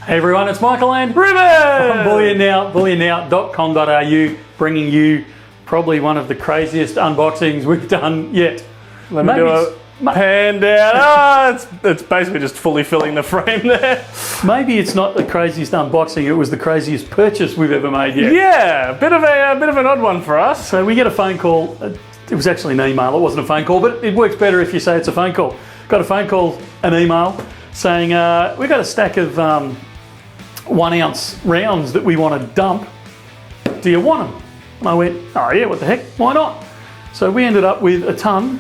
Hey everyone, it's Michael and Ruben from Bullion Now, bullionnow.com.au, bringing you probably one of the craziest unboxings we've done yet. Let me do a pan down. It's basically just fully filling the frame there. Maybe it's not the craziest unboxing, it was the craziest purchase we've ever made yet. Yeah, a bit of an odd one for us. So we get a phone call, it was actually an email, it wasn't a phone call, but it works better if you say it's a phone call. Got a phone call, an email, saying we've got a stack of 1 ounce rounds that we want to dump. Do you want them? And I went, oh yeah, what the heck, why not? So we ended up with a ton,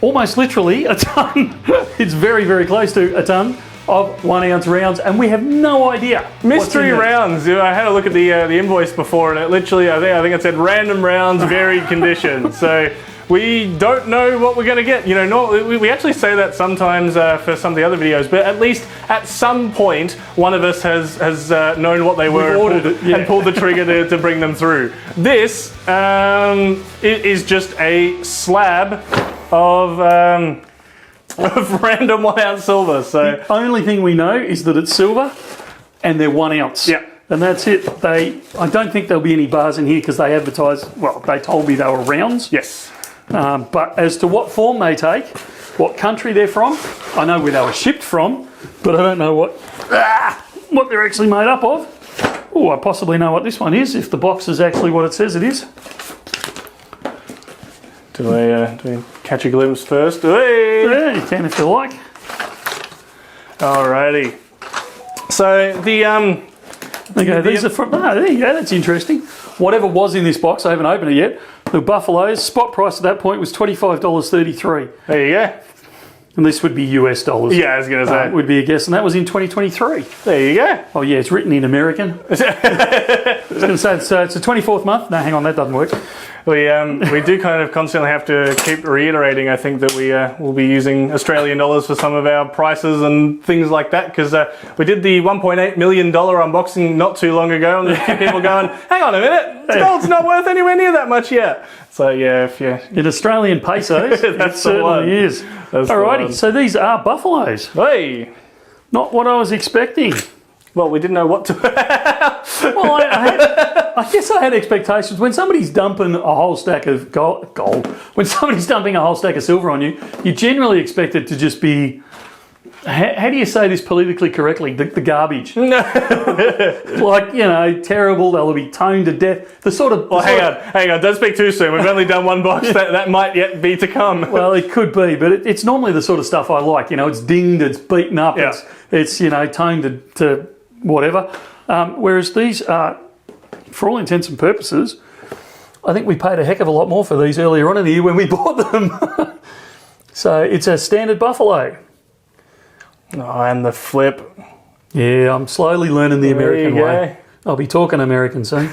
almost literally a ton. It's very, very close to a ton of 1 ounce rounds, and we have no idea. Mystery rounds. I had a look at the invoice before, and it literally, I think it said random rounds, varied conditions. So we don't know what we're going to get. You know, we actually say that sometimes for some of the other videos, but at least at some point, one of us has known what they were and pulled the trigger to bring them through. This is just a slab of random 1 ounce silver. So the only thing we know is that it's silver and they're 1 ounce. Yeah. And that's it. I don't think there'll be any bars in here because they advertise, well, they told me they were rounds. yes. But as to what form they take, what country they're from, I know where they were shipped from, but I don't know what they're actually made up of. Oh, I possibly know what this one is, if the box is actually what it says it is. Do we catch a glimpse first? Hey! Yeah, you can if you like. Alrighty. So Okay, these are from, there you go, that's interesting. Whatever was in this box, I haven't opened it yet. The Buffaloes, spot price at that point was $25.33. There you go. And this would be US dollars. Yeah, I was going to say. Would be a guess, and that was in 2023. There you go. Oh yeah, it's written in American. I was going to say, so it's the 24th month. No, hang on, that doesn't work. We do kind of constantly have to keep reiterating, I think, that we will be using Australian dollars for some of our prices and things like that, because we did the $1.8 million unboxing not too long ago, and there's a few people going, hang on a minute, gold's not worth anywhere near that much yet. So yeah, if you... In Australian pesos, it certainly is. Alrighty, so these are Buffaloes. Hey! Not what I was expecting. Well, we didn't know what to... Well, I guess I had expectations. When somebody's dumping a whole stack of gold, when somebody's dumping a whole stack of silver on you, you generally expect it to just be, how do you say this politically correctly? The garbage. Like, you know, terrible, they'll be toned to death. The sort of... Well, hang on, don't speak too soon. We've only done one box. That might yet be to come. Well, it could be, but it's normally the sort of stuff I like. You know, it's dinged, it's beaten up, yeah. it's you know, toned to whatever. Whereas these are, for all intents and purposes, I think we paid a heck of a lot more for these earlier on in the year when we bought them. So it's a standard Buffalo. Oh, and the flip. Yeah, I'm slowly learning the American way. I'll be talking American soon.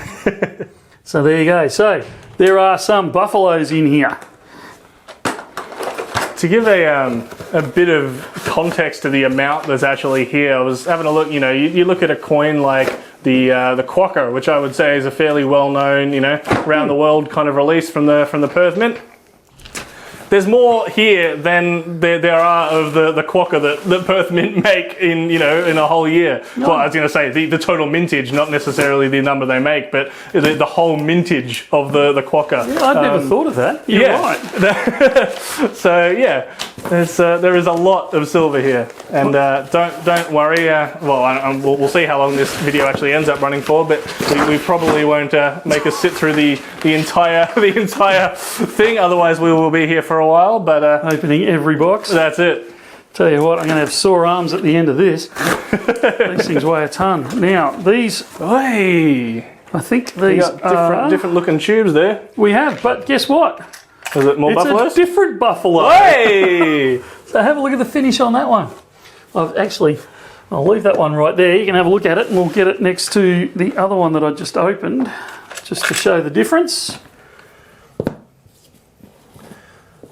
So there you go. So there are some Buffaloes in here. To give a bit of context to the amount that's actually here, I was having a look. You know, you look at a coin like the Quokka, which I would say is a fairly well-known, you know, around the world kind of release from the Perth Mint. There's more here than there are of the Quokka that the Perth Mint make in a whole year. No. Well, I was going to say the total mintage, not necessarily the number they make, but the whole mintage of the Quokka. Yeah, I'd never thought of that. You're right. So yeah, there is a lot of silver here, and don't worry. We'll see how long this video actually ends up running for, but we probably won't make us sit through the entire thing. Otherwise, we will be here for a while. But opening every box. That's it. Tell you what, I'm going to have sore arms at the end of this. These things weigh a ton. Now these, I think these are different looking tubes there. We have, but guess what? Is it more Buffaloes? It's a different Buffalo. Hey! So have a look at the finish on that one. I'll leave that one right there. You can have a look at it, and we'll get it next to the other one that I just opened, just to show the difference.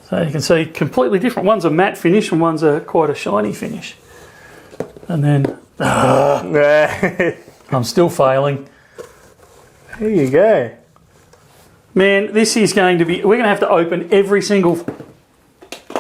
So you can see completely different. One's a matte finish and one's quite a shiny finish. And then I'm still failing. There you go. Man, this is going to be... We're going to have to open every single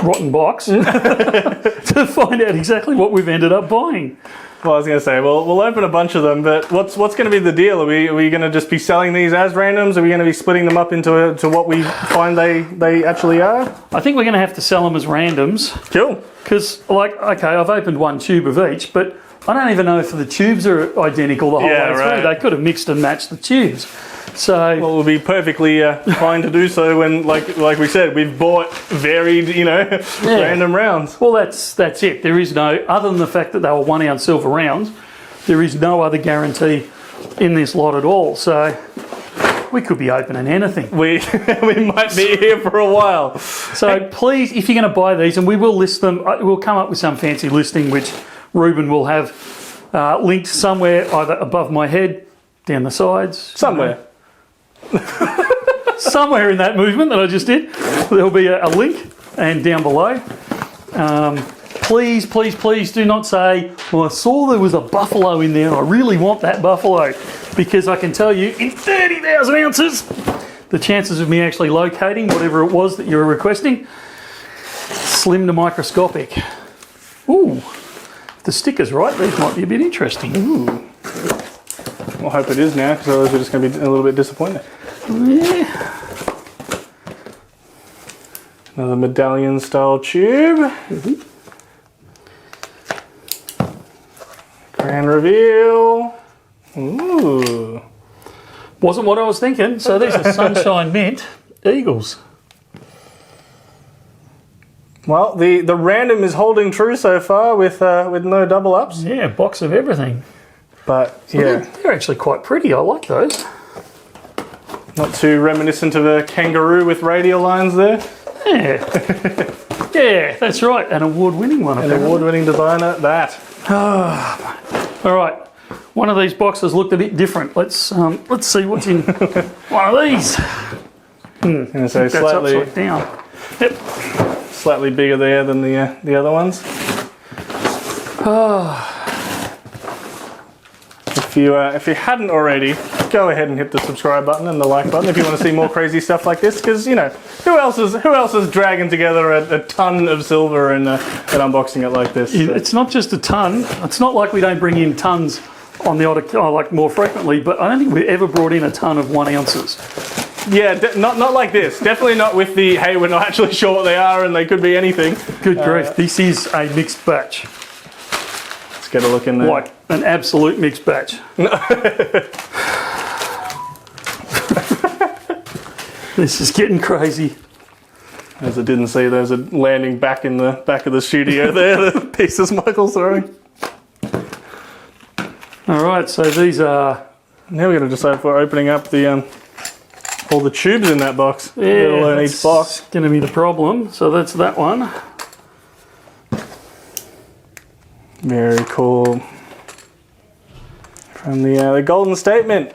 rotten box to to find out exactly what we've ended up buying. Well, I was going to say, we'll open a bunch of them, but what's going to be the deal? Are we going to just be selling these as randoms? Are we going to be splitting them up into to what we find they actually are? I think we're going to have to sell them as randoms. Cool. Because, like, okay, I've opened one tube of each, but I don't even know if the tubes are identical the whole way through. They could have mixed and matched the tubes. So, well, it will be perfectly fine to do so when, like we said, we've bought varied, random rounds. Well, that's it. There is no, other than the fact that they were 1 ounce silver rounds, there is no other guarantee in this lot at all. So we could be opening anything. We might be here for a while. So please, if you're going to buy these, and we will list them, we'll come up with some fancy listing which Ruben will have linked somewhere, either above my head, down the sides. Somewhere. Somewhere in that movement that I just did, there'll be a link, and down below. Please, please, please do not say, well, I saw there was a buffalo in there and I really want that buffalo, because I can tell you in 30,000 ounces, the chances of me actually locating whatever it was that you were requesting, slim to microscopic. Ooh, if the sticker's right, these might be a bit interesting. Ooh. I hope it is now, because otherwise we're just going to be a little bit disappointed. Yeah. Another medallion style tube. Mm-hmm. Grand reveal. Ooh. Wasn't what I was thinking. So these are Sunshine Mint Eagles. Well, the random is holding true so far with no double ups. Yeah, box of everything. But So yeah, they're actually quite pretty. I like those. not too reminiscent of a kangaroo with radial lines there. Yeah. Yeah, that's right. An award-winning one. An award-winning designer at that. All right. One of these boxes looked a bit different. Let's see what's in one of these. And so That's upside down. Yep. slightly bigger there than the other ones. If you hadn't already, go ahead and hit the subscribe button and the like button if you want to see more crazy stuff like this. Because who else is dragging together a ton of silver and unboxing it like this? It's not just a ton. It's not like we don't bring in tons on the odd, like more frequently. But I don't think we've ever brought in a ton of 1 ounces. Yeah, not like this. Definitely not with the hey, we're not actually sure what they are and they could be anything. Good grief! This is a mixed batch. Let's get a look in there. Like an absolute mixed batch. This is getting crazy. As I didn't see, there's a landing back in the back of the studio there, the pieces Michael's throwing. All right, so these are... Now we're going to decide if we're opening up the all the tubes in that box. Yeah, in each box. going to be the problem. So that's that one. Very cool. From the Golden Statement.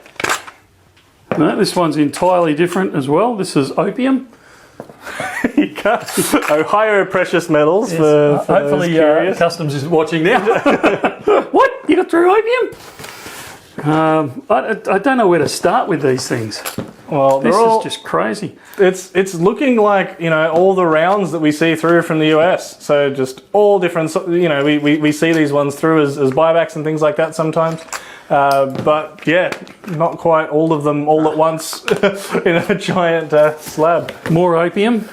No, this one's entirely different as well. This is opium. You can't. Ohio Precious Metals. Yes. For Hopefully Customs is watching now. What? You got through opium? I don't know where to start with these things. Well, This is just crazy. It's looking like all the rounds that we see through from the US. So just all different. We see these ones through as buybacks and things like that sometimes. But yeah, not quite all of them all at once in a giant slab. More opium.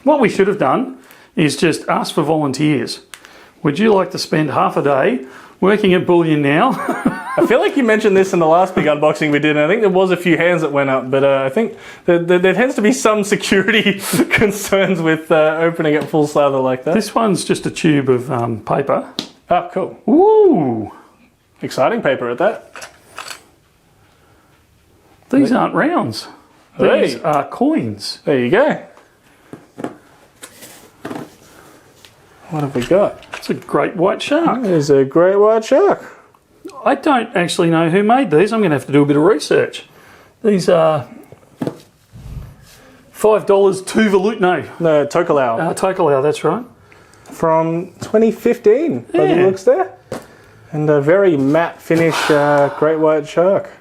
What we should have done is just ask for volunteers. Would you like to spend half a day working at Bullion Now? I feel like you mentioned this in the last big unboxing we did, and I think there was a few hands that went up, but I think there tends to be some security concerns with opening it full slather like that. This one's just a tube of paper. Oh, cool. Ooh! Exciting paper at that. These aren't rounds. These Hey. are coins. There you go. What have we got? It's a great white shark. There's a great white shark. I don't actually know who made these. I'm going to have to do a bit of research. These are $5 Tuvalu. No, Tokelau. Tokelau, that's right. From 2015, by the looks there. And a very matte finish great white shark.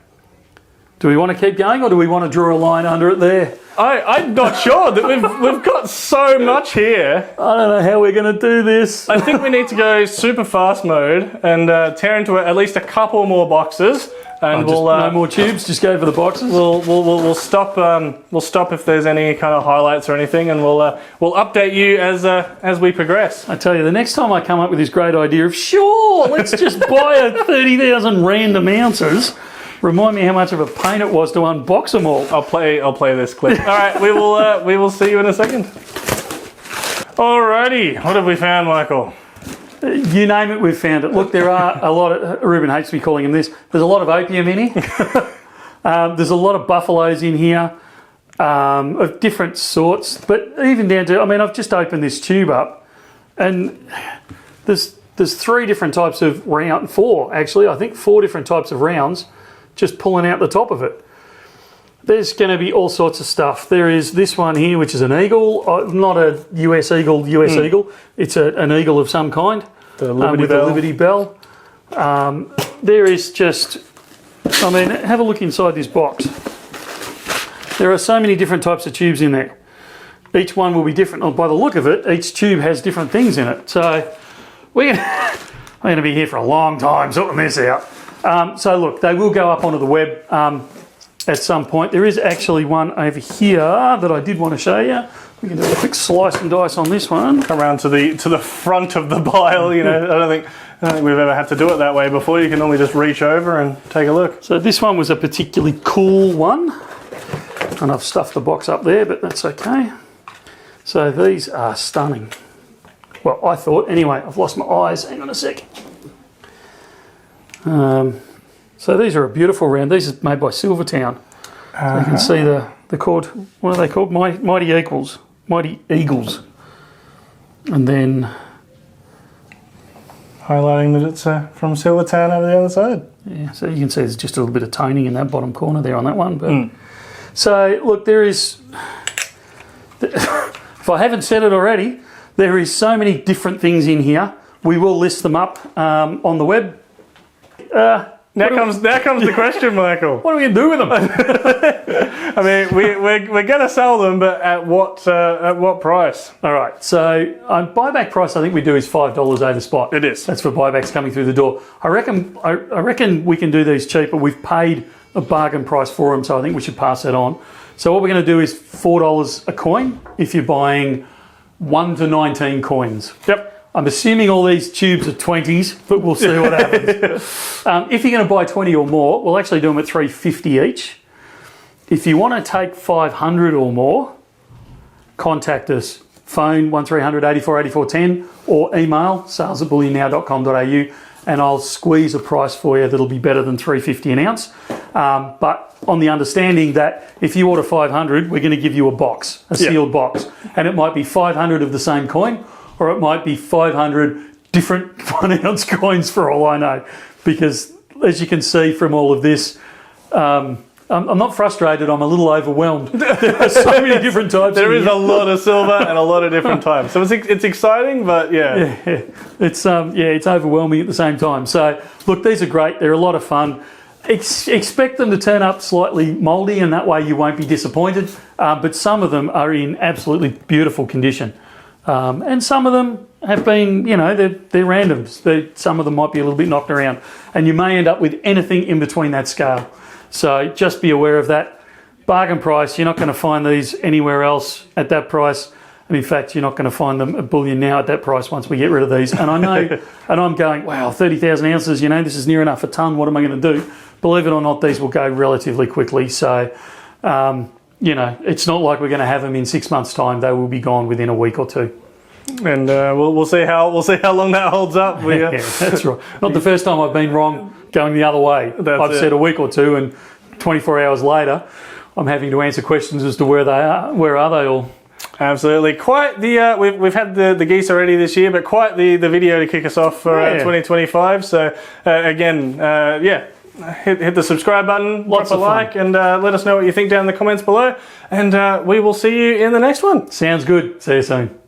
Do we want to keep going or do we want to draw a line under it there? I'm not sure that we've got so much here. I don't know how we're going to do this. I think we need to go super fast mode and tear into at least a couple more boxes, and no more tubes. Just go for the boxes. We'll stop. We'll stop if there's any kind of highlights or anything, and we'll update you as we progress. I tell you, the next time I come up with this great idea of sure, let's just buy 30,000 random ounces. Remind me how much of a pain it was to unbox them all. I'll play this clip. All right, we will see you in a second. Alrighty, what have we found, Michael? You name it, we've found it. Look, there are a lot of, Ruben hates me calling them this, there's a lot of opium in here. There's a lot of buffaloes in here of different sorts, but even down to, I mean, I've just opened this tube up and there's 3 different types of round, 4 actually, I think 4 different types of rounds just pulling out the top of it. There's going to be all sorts of stuff. There is this one here, which is an eagle, not a US eagle, eagle. It's an eagle of some kind. The Liberty with Bell. a Liberty Bell. There is just, I mean, have a look inside this box. There are so many different types of tubes in there. Each one will be different. By the look of it, each tube has different things in it. So we're going to be here for a long time sorting this out. So look, they will go up onto the web at some point. There is actually one over here that I did want to show you. We can do a quick slice and dice on this one. Come around to the front of the pile. You know, I don't think we've ever had to do it that way before. You can normally just reach over and take a look. So this one was a particularly cool one, and I've stuffed the box up there, but that's okay. So these are stunning. Well, I thought. Anyway, I've lost my eyes. Hang on a sec. So these are a beautiful round. These are made by Silvertown. So you can see the called, what are they called? Mighty Eagles. Mighty Eagles. And then highlighting that it's from Silvertown over the other side. Yeah, so you can see there's just a little bit of toning in that bottom corner there on that one. But so look, there is, if I haven't said it already, there is so many different things in here. We will list them up on the web. Now comes the question, Michael. What are we going to do with them? I mean, we're going to sell them, but at what price? All right. So buyback price, I think we do is $5 over spot. It is. That's for buybacks coming through the door. I reckon we can do these cheaper. We've paid a bargain price for them, so I think we should pass that on. So what we're going to do is $4 a coin if you're buying 1 to 19 coins. Yep. I'm assuming all these tubes are 20s, but we'll see what happens. If you're going to buy 20 or more, we'll actually do them at $3.50 each. If you want to take 500 or more, contact us. Phone 1300 84 84 10 or email sales@bullionnow.com.au and I'll squeeze a price for you that'll be better than $3.50 an ounce. But on the understanding that if you order 500, we're going to give you a box, a sealed box. And it might be 500 of the same coin, or it might be 500 different 1 ounce coins for all I know. Because as you can see from all of this, I'm not frustrated, I'm a little overwhelmed. There are so many different types. There is a lot of silver and a lot of different types. So it's exciting, but yeah. It's overwhelming at the same time. So look, these are great, they're a lot of fun. Expect them to turn up slightly mouldy and that way you won't be disappointed. But some of them are in absolutely beautiful condition. And some of them have been, you know, they're randoms. Some of them might be a little bit knocked around. And you may end up with anything in between that scale. So just be aware of that. Bargain price, you're not going to find these anywhere else at that price. And in fact, you're not going to find them at Bullion Now at that price once we get rid of these. And I know, and I'm going, wow, 30,000 ounces, you know, this is near enough a tonne. What am I going to do? Believe it or not, these will go relatively quickly. So, you know, it's not like we're going to have them in 6 months' time. They will be gone within a week or two. And we'll see how long that holds up. Yeah, that's right. Not the first time I've been wrong going the other way. I've said a week or two, and 24 hours later, I'm having to answer questions as to where they are. Where are they all? Absolutely. Quite the we've had the geese already this year, but quite the video to kick us off for 2025. So again, hit the subscribe button, drop a like, and let us know what you think down in the comments below. And we will see you in the next one. Sounds good. See you soon.